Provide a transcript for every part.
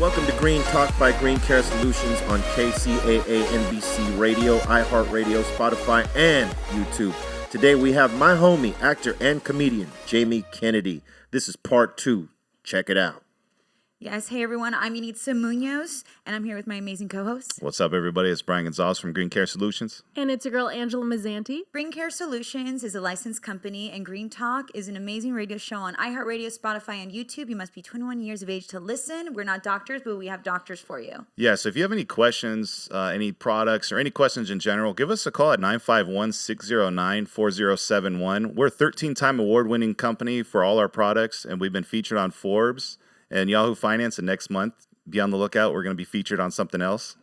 Welcome to Green Talk by Green Care Solutions on KCAA NBC Radio, iHeartRadio, Spotify, and YouTube. Today we have my homie, actor and comedian, Jamie Kennedy. This is part 2. Check it out. Yes, hey everyone, I'm Yenitza Munoz, and I'm here with my amazing co-host. What's up, everybody? It's Brian Gonzalez from Green Care Solutions. And it's your girl, Angela Mazzanti. Green Care Solutions is a licensed company, and Green Talk is an amazing radio show on iHeartRadio, Spotify, and YouTube. You must be 21 years of age to listen. We're not doctors, but we have doctors for you. Yeah, so if you have any questions, any products, or any questions in general, give us a call at 951-609-4071. We're a 13-time award-winning company for all our products, and we've been featured on Forbes and Yahoo Finance, and next month, be on the lookout. We're going to be featured on something else.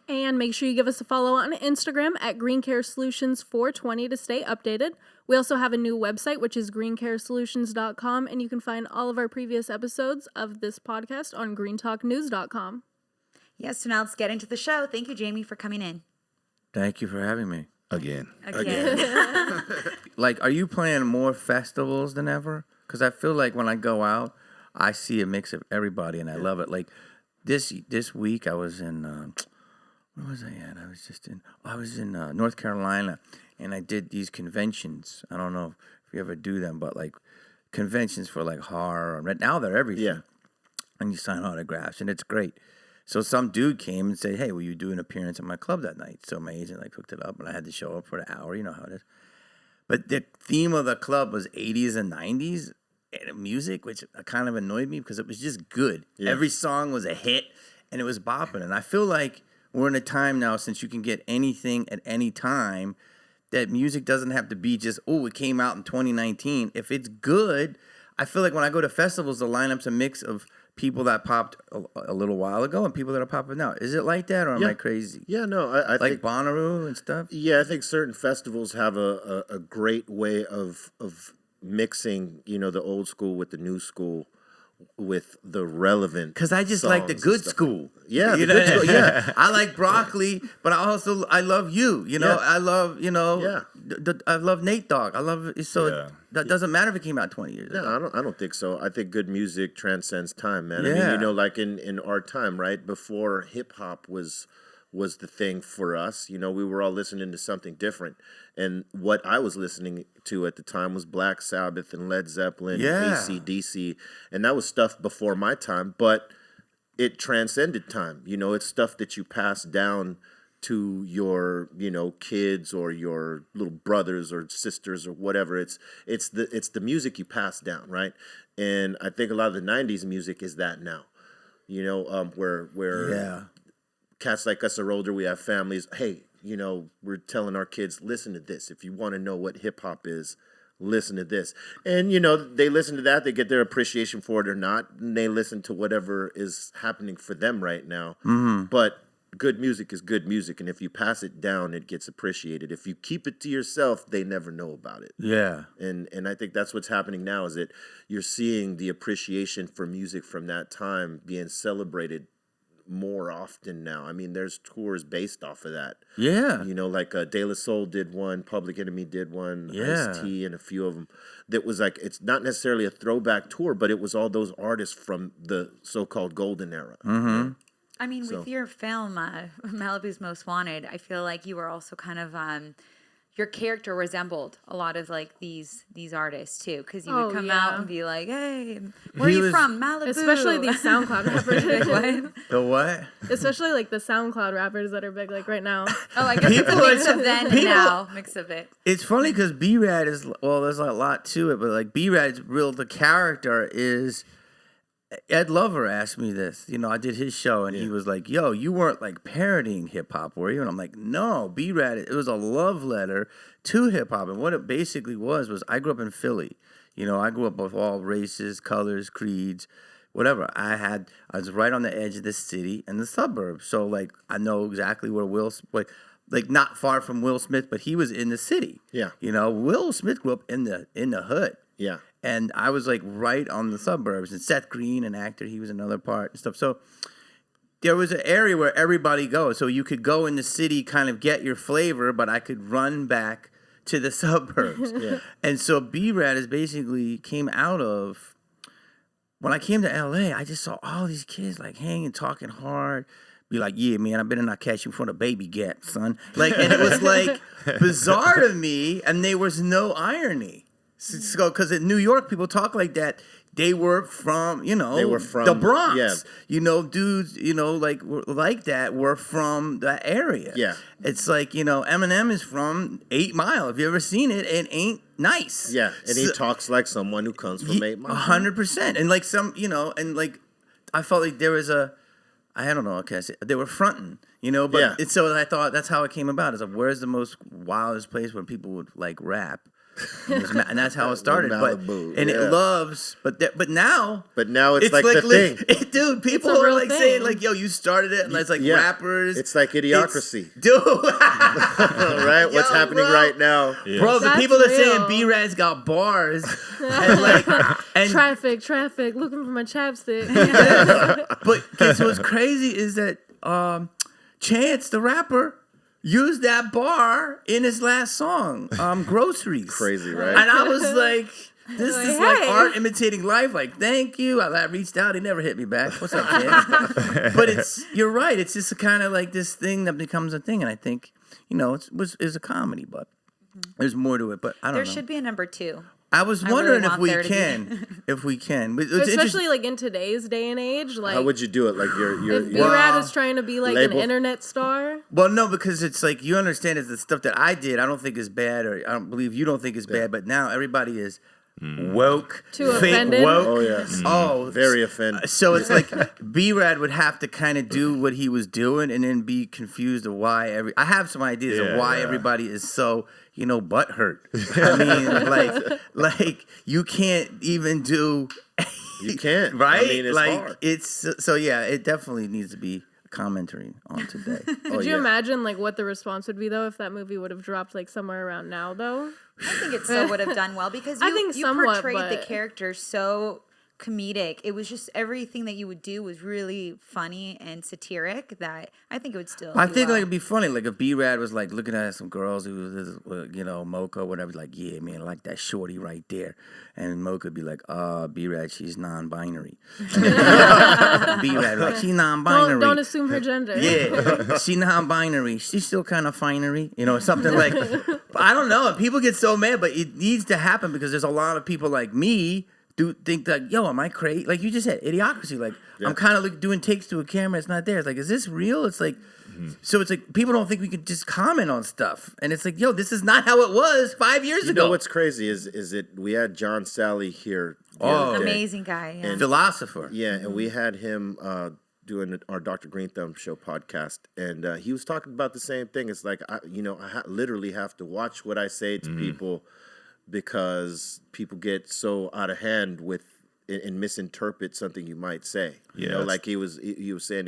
And make sure you give us a follow on Instagram at Green Care Solutions 420 to stay updated. We also have a new website, which is greencaresolutions.com, and you can find all of our previous episodes of this podcast on greentalknews.com. Yes, so now let's get into the show. Thank you, Jamie, for coming in. Thank you for having me. Again. Like, are you playing more festivals than ever? Because I feel like when I go out, I see a mix of everybody, and I love it. Like this week, I was in where was I at? I was in North Carolina, and I did these conventions. I don't know if you ever do them, but like conventions for like horror. Right now, they're everything. Yeah. And you sign autographs, and it's great. So some dude came and said, "Hey, will you do an appearance at my club that night?" So my agent like hooked it up, and I had to show up for the hour. You know how it is. But the theme of the club was 80s and 90s. And music, which kind of annoyed me because it was just good. Yeah. Every song was a hit, and it was bopping. And I feel like we're in a time now, since you can get anything at any time, that music doesn't have to be just, oh, it came out in 2019. If it's good, I feel like when I go to festivals, the lineup's a mix of people that popped a little while ago and people that are popping now. Is it like that, or am I crazy? Yeah, no, I like think Bonnaroo and stuff? Yeah, I think certain festivals have a great way of mixing, the old school with the new school with the relevant. Because I just like the good school. Yeah, the good school. Yeah, I like broccoli, but I love you. I love I love Nate Dogg. I love it. So that doesn't matter if it came out 20 years ago. No, I don't think so. I think good music transcends time, man. Yeah. I mean, like in our time, right before hip hop was the thing for us. We were all listening to something different. And what I was listening to at the time was Black Sabbath and Led Zeppelin, AC/DC. And that was stuff before my time, but it transcended time. It's stuff that you pass down to your, kids or your little brothers or sisters or whatever. It's the music you pass down, right? And I think a lot of the 90s music is that now. Where cats like us are older, we have families. Hey, we're telling our kids, listen to this. If you want to know what hip hop is, listen to this. And, they listen to that. They get their appreciation for it or not. And they listen to whatever is happening for them right now. Mm-hmm. But good music is good music. And if you pass it down, it gets appreciated. If you keep it to yourself, they never know about it. Yeah. And I think that's what's happening now, is that you're seeing the appreciation for music from that time being celebrated more often now. I mean, there's tours based off of that. Yeah. Like De La Soul did one, Public Enemy did one, Ice-T and a few of them. That was like, it's not necessarily a throwback tour, but it was all those artists from the so-called golden era. Mm-hmm. I mean, with your film, Malibu's Most Wanted, I feel like you were also kind of, your character resembled a lot of like these artists too, because you would come out and be like, "Hey, where are you from? Malibu." Especially these SoundCloud rappers. What? The what? Especially like the SoundCloud rappers that are big like right now. Oh, I guess it's a mix of then and now. Mix of it. It's funny because B-Rad is, there's a lot to it, but like B-Rad's the character is. Ed Lover asked me this. I did his show, and he was like, "Yo, you weren't like parodying hip hop, were you?" And I'm like, "No, B-Rad, it was a love letter to hip hop." And what it basically was I grew up in Philly. I grew up with all races, colors, creeds, whatever. I was right on the edge of the city and the suburbs. So like I know exactly where like not far from Will Smith, but he was in the city. Yeah. Will Smith grew up in the hood. Yeah. And I was like right on the suburbs. And Seth Green, an actor, he was another part and stuff. So there was an area where everybody goes. So you could go in the city, kind of get your flavor, but I could run back to the suburbs. And so B-Rad is basically came out of when I came to LA, I just saw all these kids like hanging, talking hard, be like, yeah, man, I better not catch you in front of baby gap, son. Like, and it was like bizarre to me, and there was no irony. So, because in New York, people talk like that. They were from, They were from the Bronx. Yeah. Dudes, like that were from that area. Yeah. It's like, Eminem is from 8 Mile. Have you ever seen it? It ain't nice. Yeah, and he talks like someone who comes from 8 Mile. 100%. And like and like I felt like there was I don't know, okay, they were fronting, but Yeah. so I thought that's how it came about. Is like, where's the most wildest place where people would like rap? And that's how it started. Malibu, It loves, but now it's like the thing. dude. People a are real like thing. saying like, "Yo, you started it," and it's like rappers. It's like Idiocracy. dude. Right? What's happening bro. right now? Bro, the That's people are saying real. B-Rad's got bars, and Traffic, looking for my chapstick. but guess what's crazy is that Chance the rapper used that bar in his last song, Groceries. Crazy, right? And I was like, this is like hey. art imitating life. Like, thank you. I reached out. He never hit me back. What's up, Chance? But you're right. It's just kind of like this thing that becomes a thing. And I think, it's a comedy, but there's more to it. But I don't know. There should be a number 2. I was I wondering really if want we there to be. can. If we can. But it's Especially like in today's day and age, like How would you do it? Like if you're B-Rad was trying to be like Label. an internet star. Well, no, because it's like you understand is the stuff that I did. I don't think is bad, or I don't believe you don't think is bad. But now everybody is woke, Too fake offended? woke. Oh yes. Oh, Very offended. So it's like B-Rad would have to kind of do what he was doing, and then be confused of why I have some ideas of why everybody is so butthurt. I mean, like you can't even do. You can't. Right? I mean, it's hard. it's so yeah. It definitely needs to be a commentary on today. Could you imagine like what the response would be though if that movie would have dropped like somewhere around now though? I think it still would have done well because I think you somewhat, portrayed the but- character so comedic. It was just everything that you would do was really funny and satiric that I think it would still. I do think well. like it'd be funny, like if B-Rad was like looking at some girls who was, Mocha, whatever, like, yeah, man, I like that shorty right there, and Mocha would be like, B-Rad, she's non-binary. And then B-Rad like, she's non-binary. Don't assume her gender. Yeah, she non-binary. She's still kind of finery, something like. But I don't know. People get so mad, but it needs to happen because there's a lot of people like me. Do think like, yo, am I crazy? Like you just said, idiocracy. Like I'm kind of like doing takes to a camera. It's not there. It's like, is this real? It's like, so it's like people don't think we can just comment on stuff, and it's like, yo, this is not how it was 5 years You ago. know what's crazy is it we had John Sally here. The other day. amazing guy. Yeah. Philosopher. Yeah, and we had him doing our Dr. Green Thumb Show podcast, and he was talking about the same thing. It's like I literally have to watch what I say to people because people get so out of hand with and misinterpret something you might say. You know, like he was saying,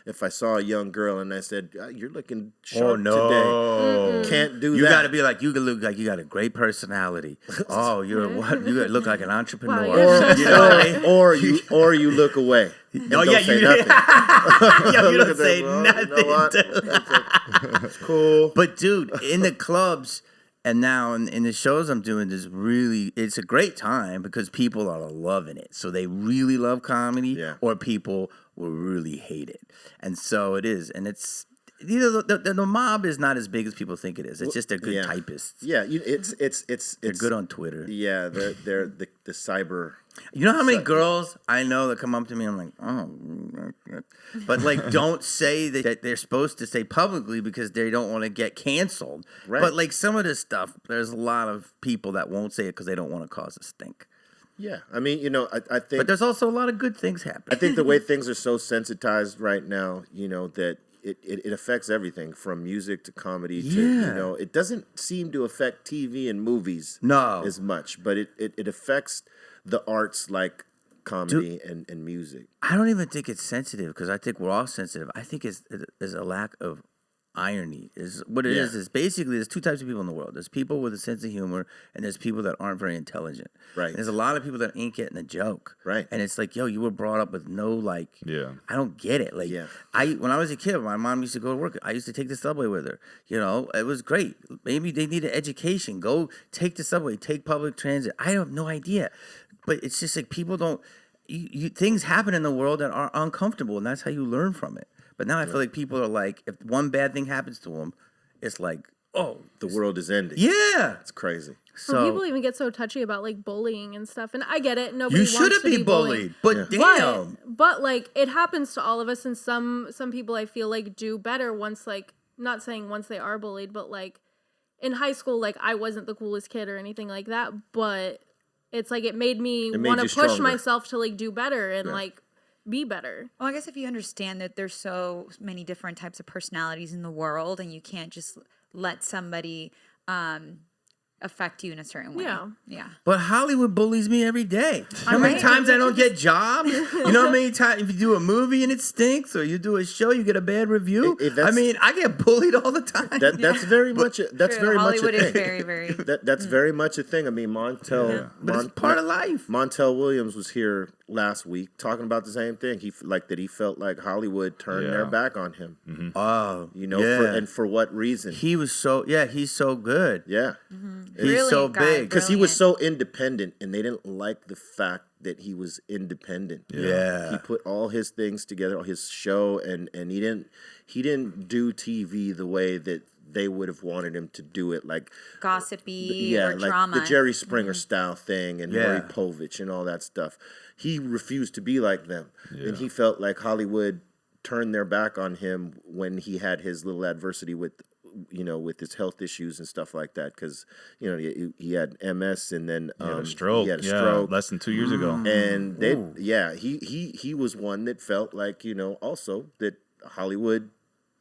if I saw a young girl and I said, "You're looking sharp today," can't do You that. got to be like, you look like you got a great personality. Oh, you're what? You look like an entrepreneur. Wow, You know what I mean? or you look away. And Oh don't yeah, say you. nothing. Yo, you Look don't at say that, well, nothing. you know what? dude. It's cool. But dude, in the clubs and now in the shows I'm doing, it's a great time because people are loving it. So they really love comedy, or people will really hate it, and so it is. And it's the mob is not as big as people think it is. It's just they're good typists. Yeah, it's They're good on Twitter. Yeah, they're the cyber. You know how many girls I know that come up to me? I'm like, oh, but like, don't say that they're supposed to say publicly because they don't want to get canceled. Right. But like some of this stuff, there's a lot of people that won't say it because they don't want to cause a stink. Yeah, I mean, I think. But there's also a lot of good things happening. I think the way things are so sensitized right now, that it affects everything from music to comedy to, it doesn't seem to affect TV and movies as much, but it affects the arts like comedy and music. I don't even think it's sensitive because I think we're all sensitive. I think it's a lack of irony. Is what it is basically there's two types of people in the world. There's people with a sense of humor and there's people that aren't very intelligent. Right. And there's a lot of people that ain't getting a joke. Right. And it's like, yo, you were brought up with no I don't get it. Like when I was a kid, my mom used to go to work. I used to take the subway with her. It was great. Maybe they needed education. Go take the subway, take public transit. I have no idea. But it's just like people don't things happen in the world that are uncomfortable, and that's how you learn from it. But now I feel like people are like, if one bad thing happens to them, it's like, oh, The world is ending. yeah. It's crazy. Well, people even get so touchy about like bullying and stuff, and I get it. Nobody You wants shouldn't to be bullied, but damn. But like it happens to all of us, and some people I feel like do better once, like, not saying once they are bullied, but like in high school, like I wasn't the coolest kid or anything like that, but it's like it made me want to push stronger. myself to like do better and like be better. Well, I guess if you understand that there's so many different types of personalities in the world, and you can't just let somebody affect you in a certain way. Yeah. But Hollywood bullies me every day. How many Right. times I don't get jobs? You know how many times if you do a movie and it stinks, or you do a show, you get a bad review? I mean, I get bullied all the time. That's very much. That's True. very Hollywood much a is thing. very, very. That's very much a thing. I mean, Montel. But it's part of life. Montel Williams was here last week talking about the same thing. He felt like Hollywood turned their back on him. Mm-hmm. Oh, You know, for what reason? he's so good. Yeah. He's Brilliant so guy, big. Because he was so independent, and they didn't like the fact that he was independent. Yeah. He put all his things together, his show, and he didn't do TV the way that they would have wanted him to do it, like Gossipy or like drama. the Jerry Springer style thing, and Yeah. Maury Povich and all that stuff. He refused to be like them, and he felt like Hollywood turned their back on him when he had his little adversity with his health issues and stuff like that, because he had MS, and then He had a stroke. He had a stroke Less than 2 years ago. and he was one that felt like also that Hollywood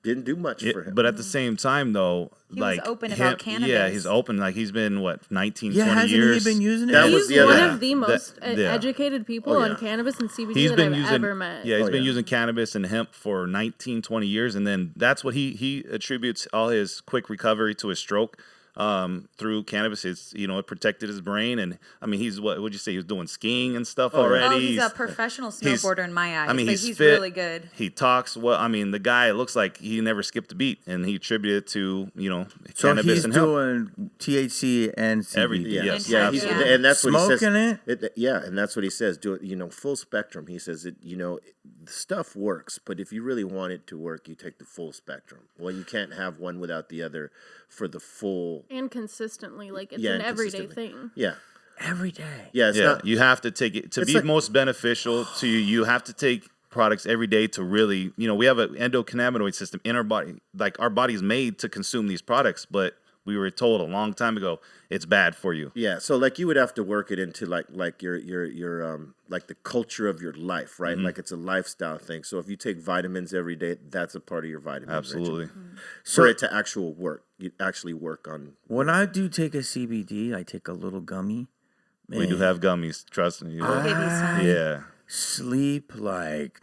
didn't do much for him. But at the same time, though, He was open about cannabis. Yeah, he's open. Like he's been 19, Yeah, 20 hasn't years. he been using it? That was He's the other- one Yeah. of the most yeah. educated people Oh, yeah. on cannabis and CBD He's that been I've using ever met. Yeah, he's been yeah. using cannabis and hemp for 19, 20 years, and then that's what he attributes all his quick recovery to his stroke. Through cannabis, it protected his brain, and I mean, he's what would you say? He was doing skiing and stuff already. Oh, he's a professional snowboarder in my eyes. I mean, but he's he's fit. really good. He talks well. I mean, the guy looks like he never skipped a beat, and he attributed it to So cannabis he's and hemp. doing THC and CBD. Everything. Yes. Yeah, and that's what he says. Smoking it? Yeah, and that's what he says. Do it, full spectrum. He says that the stuff works, but if you really want it to work, you take the full spectrum. Well, you can't have one without the other for the full. And consistently, like it's Yeah, an and everyday consistently. thing. Yeah, Every day. yeah. It's not. You have to take it to It's be like- most beneficial to you. You have to take products every day to really, we have an endocannabinoid system in our body. Like our body's made to consume these products, but we were told a long time ago it's bad for you. Yeah, so like you would have to work it into like your like the culture of your life, right? Like it's a lifestyle thing. So if you take vitamins every day, that's a part of your vitamin Absolutely. regimen. For it to actually work on. When I do take a CBD, I take a little gummy. We do have gummies. Trust me. I'll give you some. Yeah. Sleep like,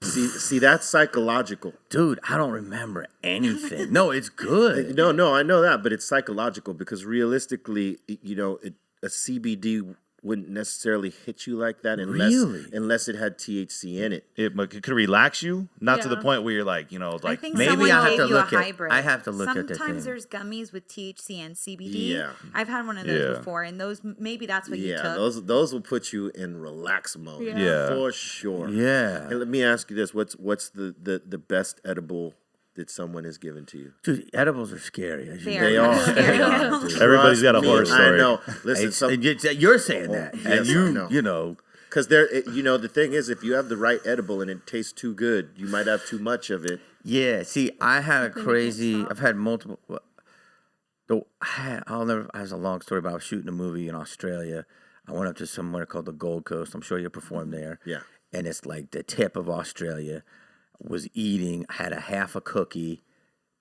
See that's psychological. dude, I don't remember anything. No, it's good. No, I know that, but it's psychological because realistically, a CBD wouldn't necessarily hit you like that unless it had THC in it. It could relax you, not to the Yeah. point where you're like, I like think maybe someone I have gave to you look a at- hybrid. I have to look at the Sometimes thing. there's gummies with THC and CBD. Yeah. I've had one of those Yeah. before, and those maybe that's what you Yeah, took. those will put you in relax mode. Yeah. For sure. Yeah. And let me ask you this: what's the best edible that someone has given to you? Dude, edibles are scary. As you They know. are. They are. Dude. Everybody's got a Trust horror me, story. I know. Listen, You're saying that. yes, and I know. you know. because the thing is, if you have the right edible and it tastes too good, you might have too much of it. Yeah, see, I had a crazy. I've had multiple. I was a long story, but I was shooting a movie in Australia. I went up to somewhere called the Gold Coast. I'm sure you performed there. Yeah. And it's like the tip of Australia. Was eating, had a half a cookie,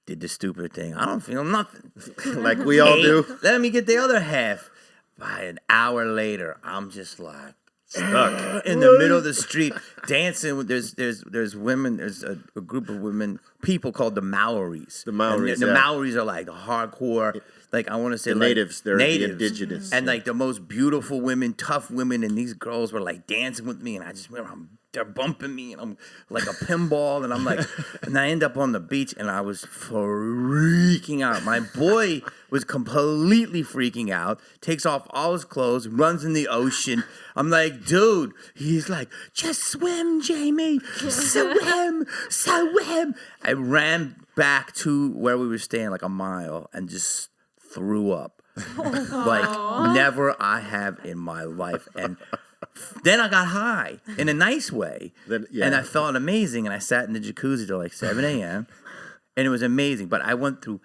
did the stupid thing. I don't feel nothing. Like we all do. Let me get the other half. By an hour later, I'm just like Stuck. in the middle of the street dancing. There's women. There's a group of women, people called the Maoris. The Maoris, And the yeah. Maoris are like the hardcore. Like I want to say, The like, natives, they're the indigenous. and like the most beautiful women, tough women, and these girls were like dancing with me, and I just remember I'm they're bumping me, and I'm like a pinball, and I'm like, and I end up on the beach, and I was freaking out. My boy was completely freaking out, takes off all his clothes, runs in the ocean. I'm like, dude, he's like, just swim, Jamie, swim, swim. I ran back to where we were staying, like a mile, and just threw up. Like never I have in my life. And then I got high in a nice way. And I felt amazing. And I sat in the jacuzzi till like 7 a.m. And it was amazing. But I went through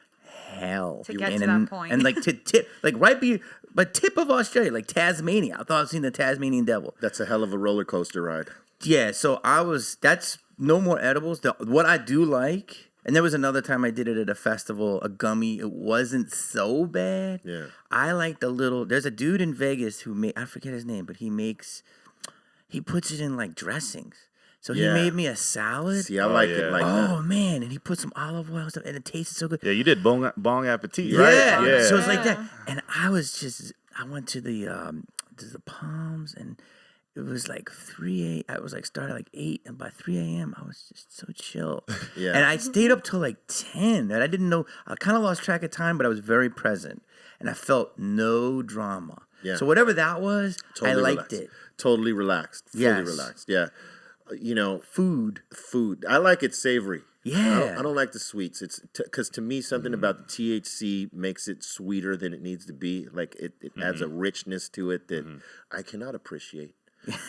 hell. To get to that point. And like to tip, like but tip of Australia, like Tasmania. I thought I'd seen the Tasmanian devil. That's a hell of a roller coaster ride. Yeah, so that's no more edibles. What I do like, and there was another time I did it at a festival, a gummy. It wasn't so bad. Yeah. I like there's a dude in Vegas who I forget his name, but he puts it in like dressings. So he made me a salad. See, I like it like that. Oh man, and he put some olive oil and stuff, and it tasted so good. Yeah, you did Bon Appetit, Yeah, right? Yeah. So it's like that. And I went to the Palms, and it was like 3 a.m. I was like started like 8, and by 3 a.m. I was just so chill. Yeah. And I stayed up till like 10, and I didn't know. I kind of lost track of time, but I was very present, and I felt no drama. Yeah. So whatever that was, I liked it. Totally relaxed. Fully Yes. relaxed. Yeah. Food. I like it savory. Yeah. I don't like the sweets. It's because to me, something about the THC makes it sweeter than it needs to be. Like it adds a richness to it that I cannot appreciate.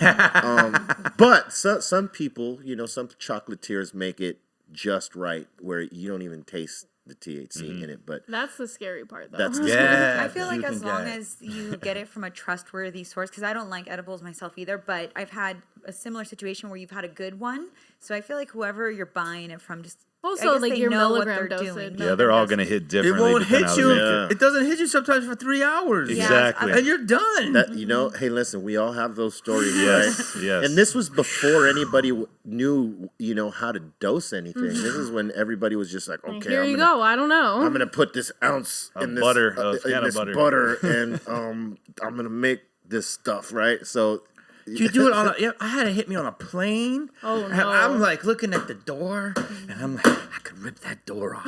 But some people, some chocolatiers make it just right where you don't even taste the THC in it. But That's the scary part, though. that's the Yeah. I feel like you as can long get it. as you get it from a trustworthy source, because I don't like edibles myself either, but I've had a similar situation where you've had a good one. So I feel like whoever you're buying it from just Also, I guess like, they your know what milligram they're dosage. doing. Yeah, they're all going to hit It differently. won't hit depending you. on the- Yeah. It doesn't hit you sometimes for 3 hours. Yeah. Exactly. And you're done. hey, listen, we all have those stories, Yes, right? yes. And this was before anybody knew, how to dose anything. This is when everybody was just like, okay, Here you go. I don't know. I'm gonna put this ounce Of in this butter, in can of this butter. and I'm gonna make this stuff, right? So You do it on I had it hit me on a plane. Oh, And no. I'm like looking at the door, and I'm like, I could rip that door off.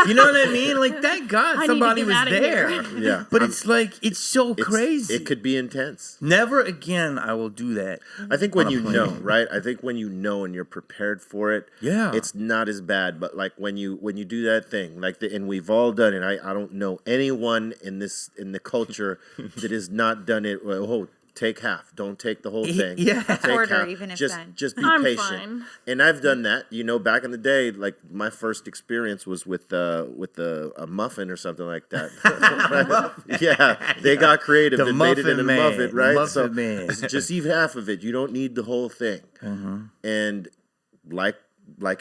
You know what I mean? Like, thank God I need to somebody get was outta there. here. yeah, But it's like, it's so crazy. It could be intense. Never again I will do that. I think when On a you plane. know, right? I think when you know and you're prepared for it, Yeah. it's not as bad. But like when you do that thing, and we've all done it. I don't know anyone in the culture that has not done it. Oh, take half. Don't take the whole thing. Yeah. Take Quarter, half. even if just then. just be I'm patient. fine. And I've done that. Back in the day, like my first experience was with a muffin or something like that. Right? Yeah, they got creative The and made it in a Muffin Man. muffin, right? Muffin so Man. just eat half of it. You don't need the whole thing. And like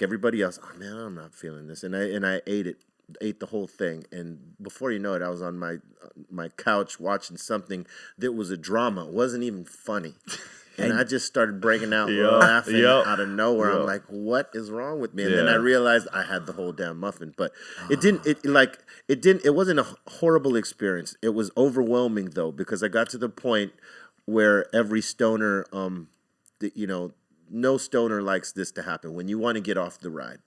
everybody else, oh man, I'm not feeling this, and I ate the whole thing, and before you know it, I was on my couch watching something that was a drama. It wasn't even funny, and I just started breaking out laughing out of nowhere. I'm like, what is wrong with me? And then I realized I had the whole damn muffin, but it wasn't a horrible experience. It was overwhelming though, because I got to the point where every stoner, no stoner likes this to happen. When you want to get off the ride,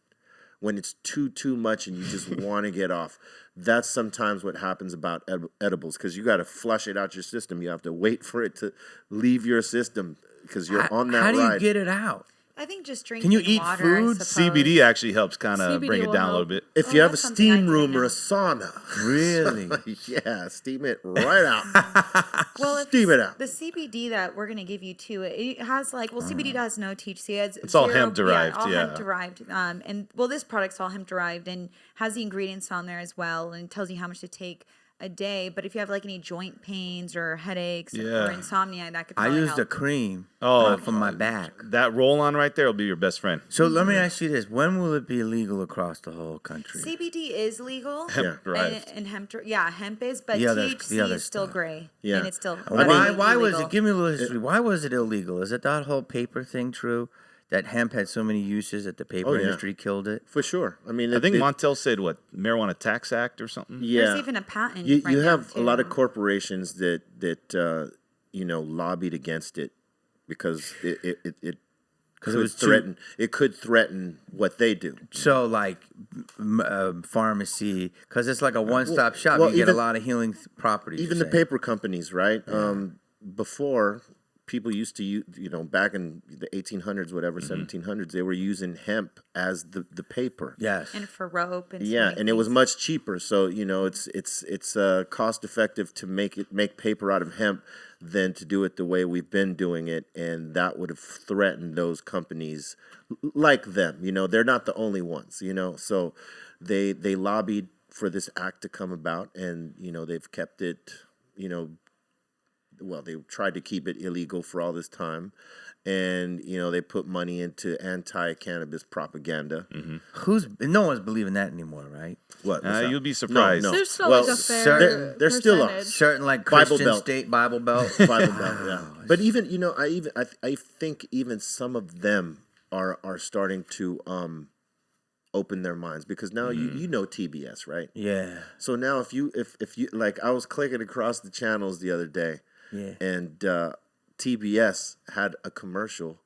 when it's too much and you just want to get off, that's sometimes what happens about edibles, because you got to flush it out your system. You have to wait for it to leave your system because you're on that How do you ride. get it out? I think just drinking Can you eat water, food? I suppose. CBD actually helps kind of CBD bring it will down a little help. bit. If you have a that's something I steam didn't room or know. a sauna, Really? yeah, steam it right out. Well, if Steam it out. the CBD that we're gonna give you too, it has CBD has no THC. It's all hemp derived, all yeah. hemp derived. And this product's all hemp derived and has the ingredients on there as well, and tells you how much to take a day. But if you have like any joint pains or headaches Yeah. or insomnia, that could I probably used help. a cream Oh. for my back. That roll on right there will be your best friend. So let me ask you this. When will it be illegal across the whole country? CBD is legal. Hemp derived. And hemp is, but The other THC is still stuff. gray. Yeah. And it's still Why was illegal. it? Give me a little history. Why was it illegal? Is it that whole paper thing true? That hemp had so many uses that the paper yeah. industry killed it? For sure. I mean, I think Montel said, what, Marijuana Tax Act or something? Yeah. There's even a patent. You right now, have a too. lot of corporations that lobbied against it because it because it was It could threaten what they do. So like pharmacy, because it's like a one-stop shop. well, You get a even- lot of healing properties. Even you're the saying. paper companies, right? Before, people used to use, back in the 1800s, whatever, 1700s, they were using hemp as the paper. Yes. And for rope and Yeah, so many and it was things. much cheaper. So it's cost effective to make paper out of hemp than to do it the way we've been doing it, and that would have threatened those companies like them. They're not the only ones. So they lobbied for this act to come about, and they've kept it. Well, they tried to keep it illegal for all this time, and they put money into anti-cannabis propaganda. No one's believing that anymore, right? What? What's that? You'll be surprised. No. There's still Well, like a fair there still are. percentage. Certain like Bible Christian Belt. state Bible Belt. Bible Belt, yeah. But even I think even some of them are starting to open their minds, because now you know TBS, right? Yeah. So now if you like, I was clicking across the channels the other day, Yeah. and TBS had a commercial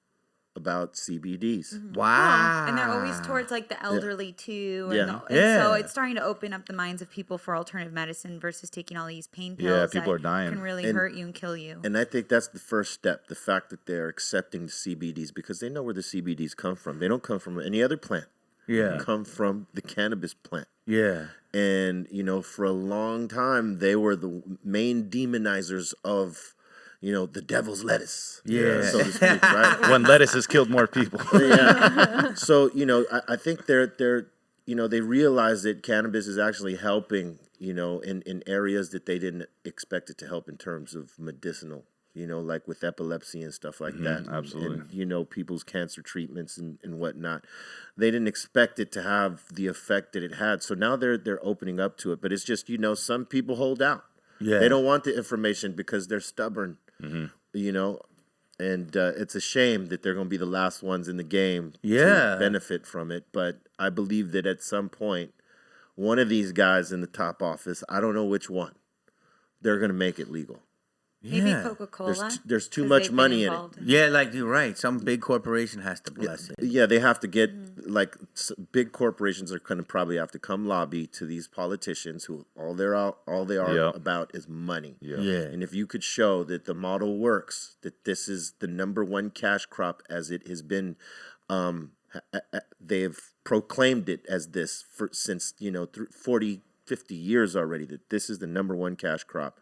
about CBDs. Wow. And they're always towards like the elderly too. And, Yeah. and so Yeah. it's starting to open up the minds of people for alternative medicine versus taking all these pain pills. Yeah, people that are dying. Can really And- hurt you and kill you. And I think that's the first step, the fact that they're accepting the CBDs, because they know where the CBDs come from. They don't come from any other plant. Yeah. They come from the cannabis plant. Yeah. And, for a long time, they were the main demonizers of, the devil's lettuce. Yeah. So to speak, right? When lettuce has killed more people. Yeah. So, I think they're they realize that cannabis is actually helping, in areas that they didn't expect it to help in terms of medicinal, like with epilepsy and stuff like that. absolutely. And, people's cancer treatments and whatnot. They didn't expect it to have the effect that it had. So now they're opening up to it. But it's just, some people hold out. Yeah. They don't want the information because they're stubborn, and it's a shame that they're going to be the last ones in the game Yeah. to benefit from it. But I believe that at some point, one of these guys in the top office, I don't know which one, they're going to make it legal. Maybe Yeah. Coca-Cola. There's too 'cause much they've been money in it. involved Yeah, like you're right. Some big corporation has to bless it. Yeah, they have to get, like, big corporations are going to probably have to come lobby to these politicians who all they are Yep. about is money. Yeah. And if you could show that the model works, that this is the number one cash crop as it has been, they've proclaimed it as this since 40, 50 years already, that this is the number one cash crop.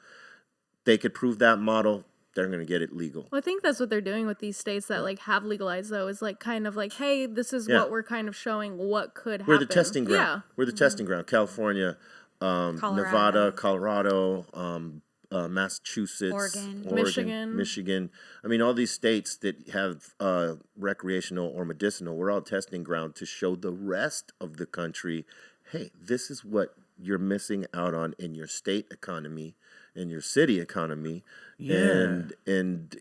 They could prove that model, they're going to get it legal. Well, I think that's what they're doing with these states that like have legalized, though, is like kind of like, hey, this is Yeah. what we're kind of showing what could happen. We're the testing ground. Yeah. We're the testing ground. California, Nevada, Colorado, Massachusetts, Oregon. Michigan. I mean, all these states that have recreational or medicinal, we're all testing ground to show the rest of the country, hey, this is what you're missing out on in your state economy, in your city economy. Yeah. And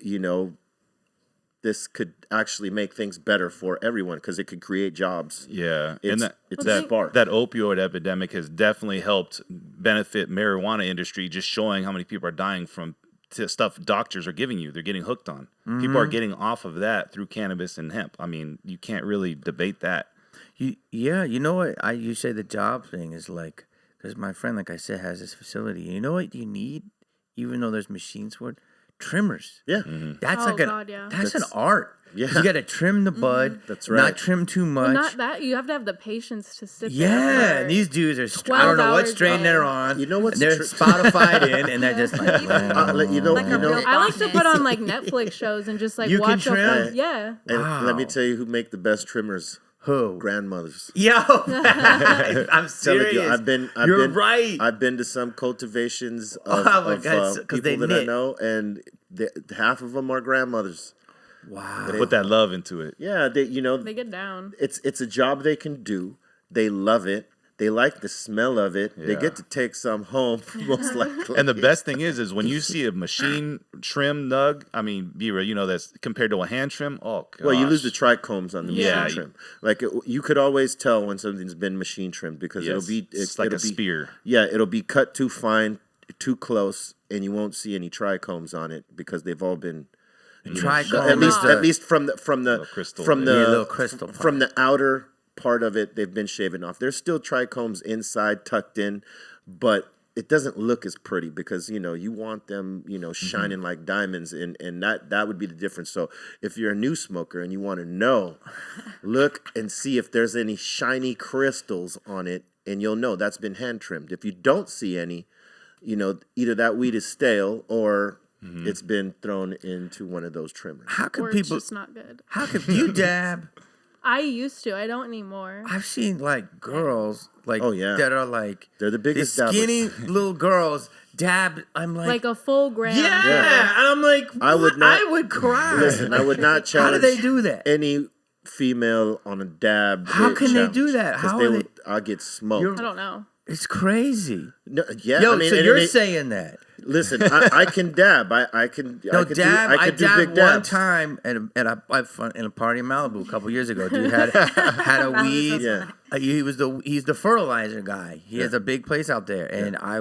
this could actually make things better for everyone because it could create jobs. Yeah, It's and a that spark. that opioid epidemic has definitely helped benefit marijuana industry, just showing how many people are dying from stuff doctors are giving you. They're getting hooked on. People are getting off of that through cannabis and hemp. I mean, you can't really debate that. You know what? You say the job thing is like, because my friend, like I said, has this facility. You know what you need, even though there's machines for it? Trimmers. Yeah. That's Oh, like God, yeah. that's an art. Yeah. You got to trim the bud. That's Not right. trim too much. Well, not that. You have to have the patience to sit there. Yeah, for and these dudes are. I 12 don't know what hours strain a they're day. on. You know what's They're the Spotified in, and they're just like. you know, Like a real I like to botanist. put on like Netflix shows and just like You can watch a trim? fun. Yeah. And let me Wow. tell you who make the best trimmers. Who? Grandmothers. Yo, I'm Telling serious. you, I've been right. I've been to some cultivations of, Oh my of God, 'cause they people that I knit. know, and half of them are grandmothers. Wow. Put that love into it. Yeah, They get down. it's a job they can do. They love it. They like the smell of it. They Yeah. get to take some home, most likely. And the best thing is when you see a machine trim nug, I mean, B-Ray, that's compared to a hand trim. Oh, gosh. Well, you lose the trichomes on the Yeah. machine trim. Like you could always tell when something's been machine trimmed because Yes. it'll be It's like it'll a be, spear. Yeah, it'll be cut too fine, too close, and you won't see any trichomes on it because they've all been Trichome. At least from the crystal. little crystal from the outer part of it, they've been shaven off. There's still trichomes inside, tucked in, but it doesn't look as pretty because you want them shining like diamonds, and that would be the difference. So if you're a new smoker and you want to know, look and see if there's any shiny crystals on it, and you'll know that's been hand trimmed. If you don't see any, either that weed is stale or it's been thrown into one of those trimmers. How can Or people? it's just not good. How can you dab? I used to. I don't anymore. I've seen like girls that are like They're the biggest these skinny dabbers. little girls dab. I'm like Like a full gram. yeah. And I'm like I would not- I would cry. Listen, I would not How do challenge they do that? any female on a dab. How can they do challenge, that? 'cause How they are would, I'll get smoked. I don't know. It's crazy. No, yeah, Yo, I mean, so and you're it- saying that? Listen, I can dab. I can. No, I could dab. Do, I I could do dabbed big one dabs. time at a party in Malibu a couple years ago. Dude had a weed. Yeah. He's the fertilizer guy. He has a big place out there, and I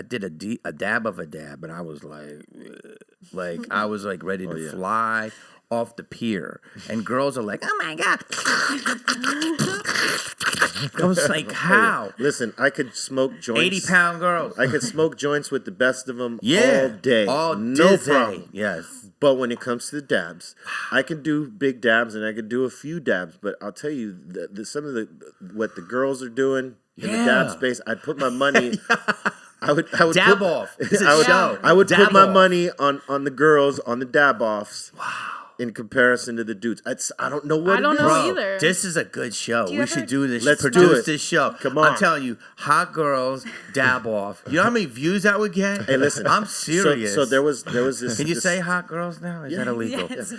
did a dab of a dab, and I was like I was like ready to fly off the pier, and girls are like, "Oh my god!" I was like, "How?" Listen, I could smoke joints. 80-pound girls. I could smoke joints with the best of them Yeah, all day. all no dizzy. problem. Yes. But when it comes to the dabs, I can do big dabs and I can do a few dabs. But I'll tell you, some of what the girls are doing in the dab space, I'd put my money. I would Dab put, off. It's a I would, show. I would Dab put my off. money on the girls on the dab offs. Wow. In comparison to the dudes, I don't know what. I don't it is. know Bro, either. this is a good show. you We ever- should do this. Let's do produce it. this show. Come on. I'm telling you, hot girls dab off. You know how many views that would get? Hey, listen. I'm serious. So there was this. Can you this, say hot girls now? Is that illegal? Yes.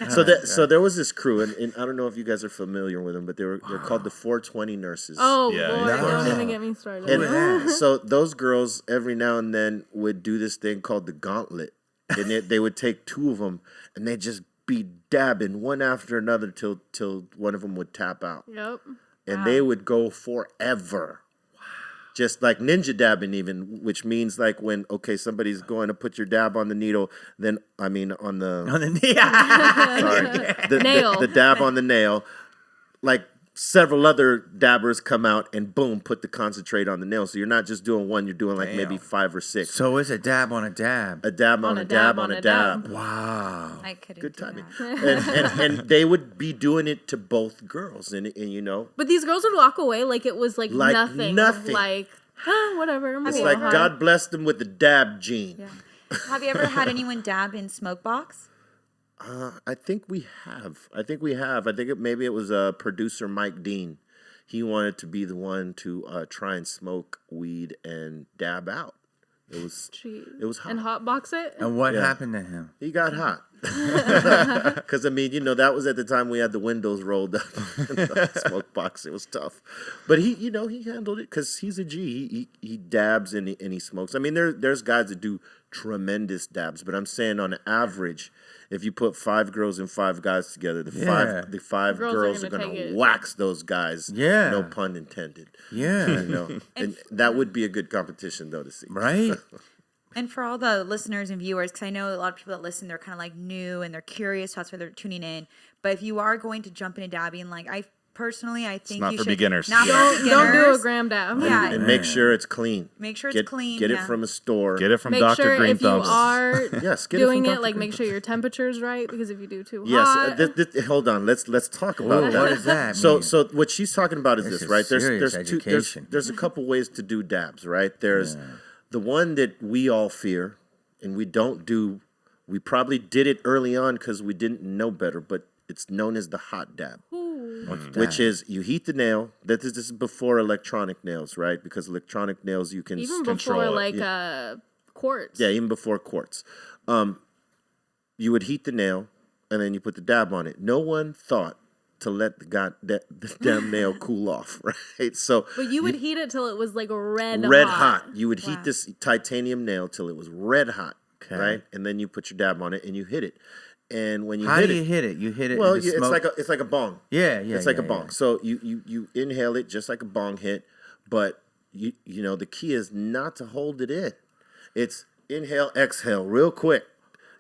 So there was this crew, and I don't know if you guys are familiar with them, but they're called the 420 nurses. Oh, Yeah, boy. yeah. Don't even get me started. And so those girls every now and then would do this thing called the gauntlet, and they would take two of them, and they just be dabbing one after another till one of them would tap out, Yep. and they would go forever. Just like ninja dabbing, even, which means like when somebody's going to put your dab on the needle, then on the On the sorry, Nail. the dab on the nail, like several other dabbers come out and boom, put the concentrate on the nail. So you're not just doing one, you're doing like maybe 5 or 6. So it's a dab on a dab. A dab on a dab on a dab. Wow. I couldn't Good do timing. that. And they would be doing it to both girls, and But these girls would walk away like it was like, Like nothing. nothing. Like, whatever. I'm it's cool. like Hi. God blessed them with the dab gene. Yeah. Have you ever had anyone dab in smoke box? I think we have. I think maybe it was producer Mike Dean. He wanted to be the one to try and smoke weed and dab out. It was hot. And hotbox it? And what happened to him? He got hot. Because, that was at the time we had the windows rolled up in the smoke box. It was tough. But he handled it because he's a G. He dabs and he smokes. I mean, there's guys that do tremendous dabs, but I'm saying on average, if you put 5 girls and 5 guys together, the five girls are gonna going take to it. wax those guys. Yeah. No pun intended. Yeah. And that would be a good competition, though, to see. Right? And for all the listeners and viewers, because I know a lot of people that listen, they're kind of like new and they're curious. That's why they're tuning in. But if you are going to jump into dabbing, like I think not you for should beginners. Not for Don't do beginners. a gram dab. Yeah. And make sure it's clean. Make sure it's clean. Get it yeah. from a store. Get it from Make Dr. sure Green if you Thumbs. are Yes, get doing it, it, from like Dr. make sure your temperature's right, because if you do too Yes, hot, hold on. Let's talk about Ooh, that. what does that So mean? so what she's talking about is This this, is right? serious There's education. there's a couple ways to do dabs, right? There's the one that we all fear, and we don't do. We probably did it early on because we didn't know better, but it's known as the hot dab, which is you heat the nail. This is before electronic nails, right? Because electronic nails you can even control before it. like quartz. Yeah, even before quartz. You would heat the nail, and then you put the dab on it. No one thought to let the damn nail cool off, right? So But you would heat it till it was like red hot. You would heat this titanium nail till it was red hot, right? And then you put your dab on it and you hit it. And when you How hit do you it, hit it? You hit it. well, in the it's smoke? like a bong. Yeah. It's like a bong. So you inhale it just like a bong hit, but you know the key is not to hold it in. It's inhale, exhale, real quick,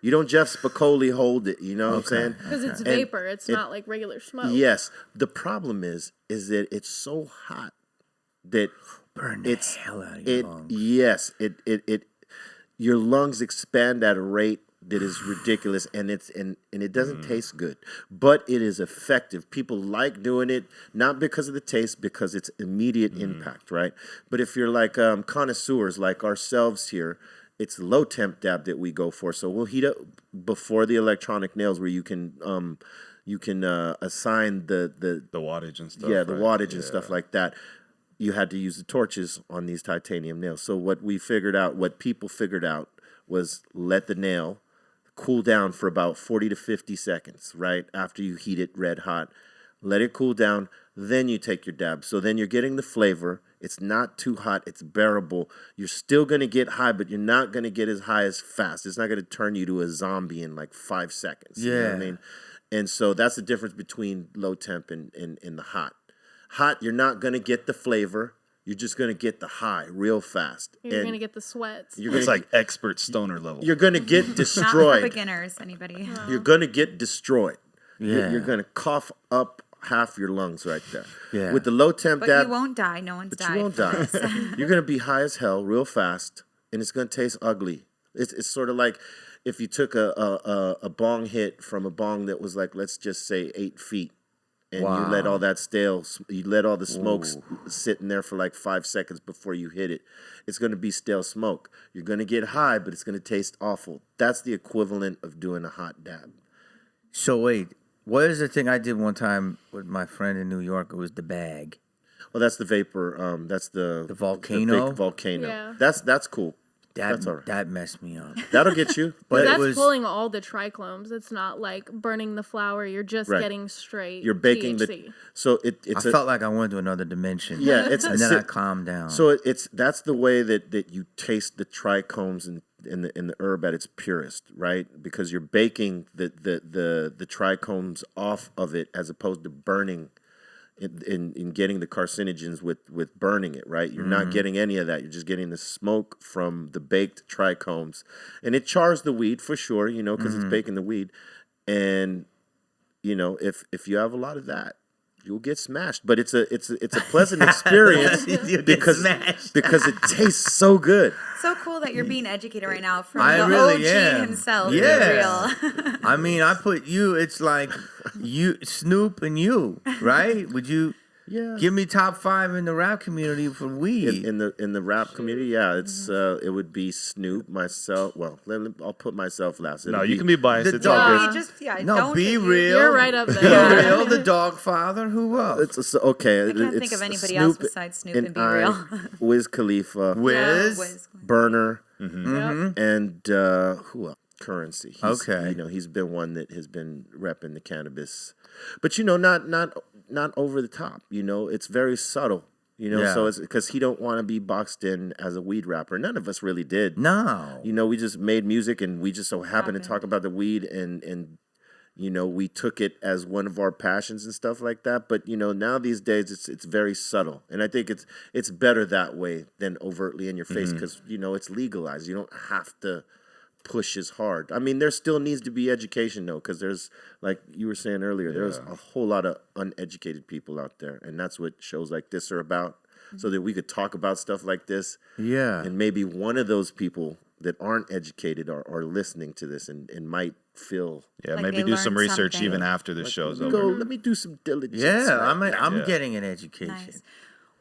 You don't Jeff Spicoli hold it. You know what I'm saying? Because it's And vapor. It's not like regular smoke. Yes. The problem is that it's so hot that Burn the hell out of your lungs. Yes. It your lungs expand at a rate that is ridiculous, and it doesn't taste good, but it is effective. People like doing it, not because of the taste, because it's immediate impact, right? But if you're like connoisseurs like ourselves here, it's low temp dab that we go for. So we'll heat up before the electronic nails, where you can assign the wattage and stuff. yeah, the right? wattage and stuff like that. You had to use the torches on these titanium nails. So what people figured out was let the nail cool down for about 40 to 50 seconds, right? After you heat it red hot. Let it cool down, then you take your dab. So then you're getting the flavor. It's not too hot. It's bearable. You're still going to get high, but you're not going to get as high as fast. It's not going to turn you to a zombie in like 5 seconds. You know what I mean? And so that's the difference between low temp and the hot. Hot, you're not going to get the flavor. You're just going to get the high real fast. You're going to get the sweats. It's like expert stoner level. You're going to get Not destroyed. for beginners, anybody. You're going to get destroyed. Yeah. You're going to cough up half your lungs right there. Yeah. With the low temp But dab, you won't die. No one's but died. you won't from die. this. You're going to be high as hell real fast, and it's going to taste ugly. It's sort of like if you took a bong hit from a bong that was like, let's just say 8 feet, and you let all that you let all the smoke sit in there for like 5 seconds before you hit it. It's going to be stale smoke. You're going to get high, but it's going to taste awful. That's the equivalent of doing a hot dab. So wait, what is the thing I did one time with my friend in New York? It was the bag. Well, that's the vapor. That's the volcano? The big volcano. Yeah. That's cool. That's all right. That messed me up. That'll get you. But That's it was pulling all the trichomes. It's not like burning the flower. You're just Right. getting straight You're baking THC. so I it's felt like I went to another dimension. yeah, it's and then I calmed down. So that's the way that you taste the trichomes in the herb at its purest, right? Because you're baking the trichomes off of it as opposed to burning in getting the carcinogens with burning it, right? You're not getting any of that. You're just getting the smoke from the baked trichomes, and it chars the weed for sure, you know, because it's baking the weed, and you know if you have a lot of that, you'll get smashed. But it's a pleasant experience You get because smashed. because it tastes so good. So cool that you're being educated right now from I the really OG am. himself. Yeah. Real. I mean, I put you. It's like you, Snoop, and you, right? Would you give me top 5 in the rap community for weed? In the rap community, yeah, it's it would be Snoop, myself. Well, I'll put myself last. No, It'll you be- can be biased. The It's all dog. good. No, don't be you- real. You're right up Be there. real. The dog father. Who else? It's okay. I can't think it's of anybody Snoop else besides Snoop and Be Real. Wiz Khalifa, Wiz. Burner, Yep. and who else? Currency. Okay. You know, he's been one that has been repping the cannabis, but you know, not over the top. You know, it's very subtle. You know, Yeah. so it's because he don't want to be boxed in as a weed rapper. None of us really did. No. You know, we just made music, and we just so happened to talk about the weed, and you know, we took it as one of our passions and stuff like that. But you know, now these days it's very subtle, and I think it's better that way than overtly in your face because you know it's legalized. You don't have to push as hard. I mean, there still needs to be education though, because there's, like you were saying earlier, there's a whole lot of uneducated people out there, and that's what shows like this are about, so that we could talk about stuff like this. Yeah. And maybe one of those people that aren't educated are listening to this and might feel Yeah, Like maybe they do some learned research something. even after the show's go. over. Let me do some diligence. Yeah. right I'm Yeah. getting an education. Nice.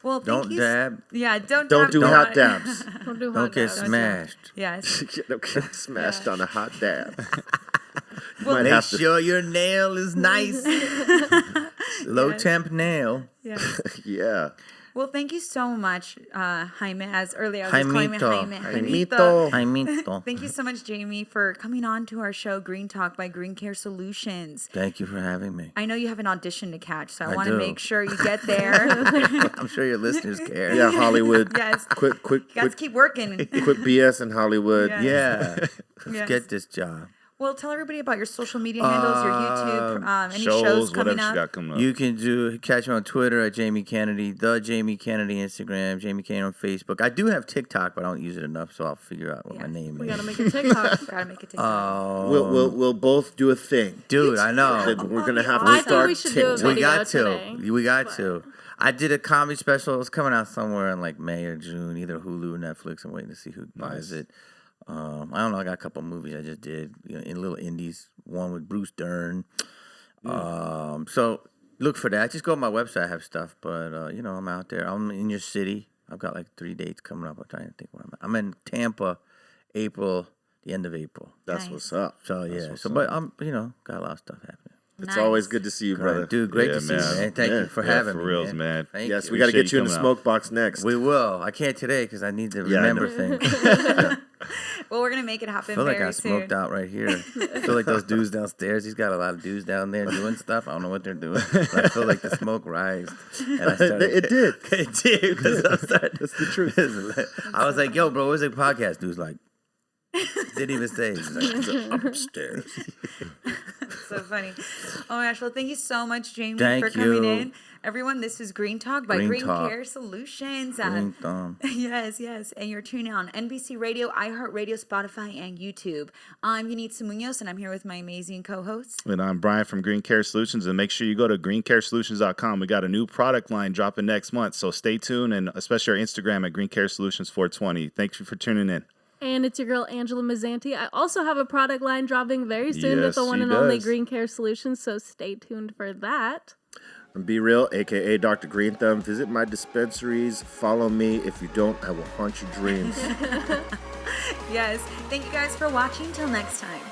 Well, thank Don't you. dab. Yeah, don't do dab. hot dabs. Don't do Don't hot get dabs. smashed. Yes. Don't get smashed on a hot dab. You Well, might Make have to. sure your nail is nice. Low temp nail. Yeah. Yeah. Well, thank you so much, Jaime. As earlier, I was just calling him Jaimito. Jaime. Jaimito. Jaimito. Thank you so much, Jamie, for coming on to our show, Green Talk by Green Care Solutions. Thank you for having me. I know you have an audition to catch, so I I want to do. make sure you get there. I'm sure your listeners care. Yeah, Hollywood. Yes. Quit You guys keep working. BS in Hollywood. Yeah. Yeah. Let's Yes. get this job. Well, tell everybody about your social media handles, your YouTube, any shows Shows, coming whatever she up. got coming up. You can catch me on Twitter at Jamie Kennedy, the Jamie Kennedy Instagram, Jamie Kennedy on Facebook. I do have TikTok, but I don't use it enough, so I'll figure out what my name We is. gotta make a TikTok. Gotta make a TikTok. We'll both do a thing. Dude, I know. That we're gonna have I to think start we should do a TikTok. We got video to. today, We got to. I did a comedy special. It's coming out somewhere in like May or June, either Hulu or Netflix. I'm waiting to see who buys it. I don't know. I got a couple movies I just did, in little indies. One with Bruce Dern. So look for that. Just go to my website. I have stuff, but I'm out there. I'm in your city. I've got like 3 dates coming up. I'm trying to think where I'm at. I'm in Tampa, the end of April. That's Nice. what's up. So yeah. But I'm got a lot of stuff happening. It's Nice. always good to see you, brother. Dude, great Yeah, to see you, man. man. Thank you for Yeah, having for me, reals, man. Thank Yes, you. we got to get you in the coming smoke box next. We will. I can't today because I need to Yeah, I remember know. things. Well, we're gonna make it happen I feel like very I smoked soon. out right here. I feel like those dudes downstairs. He's got a lot of dudes down there doing stuff. I don't know what they're doing. But I feel like the smoke rised. And I started, It did. It did. Because That's the truth. I was like, yo, bro, where's the podcast? Dude's like, didn't even say. He's like, Upstairs. So funny. Oh my gosh. Well, thank you so much, Jamie, Thank for coming you. in. Everyone, this is Green Talk by Green Green Talk. Care Solutions. Green thumb. Yes. And you're tuning on NBC Radio, iHeartRadio, Spotify, and YouTube. I'm Yenitza Munoz, and I'm here with my amazing co-hosts. And I'm Brian from Green Care Solutions. And make sure you go to greencaresolutions.com. We got a new product line dropping next month. So stay tuned, and especially our Instagram at Green Care Solutions 420. Thank you for tuning in. And it's your girl, Angela Mazzanti. I also have a product line dropping very soon with Yes, the one she and only does. Green Care Solutions, so stay tuned for that. And Be Real, a.k.a. Dr. Green Thumb. Visit my dispensaries. Follow me. If you don't, I will haunt your dreams. Yes. Thank you guys for watching. Till next time.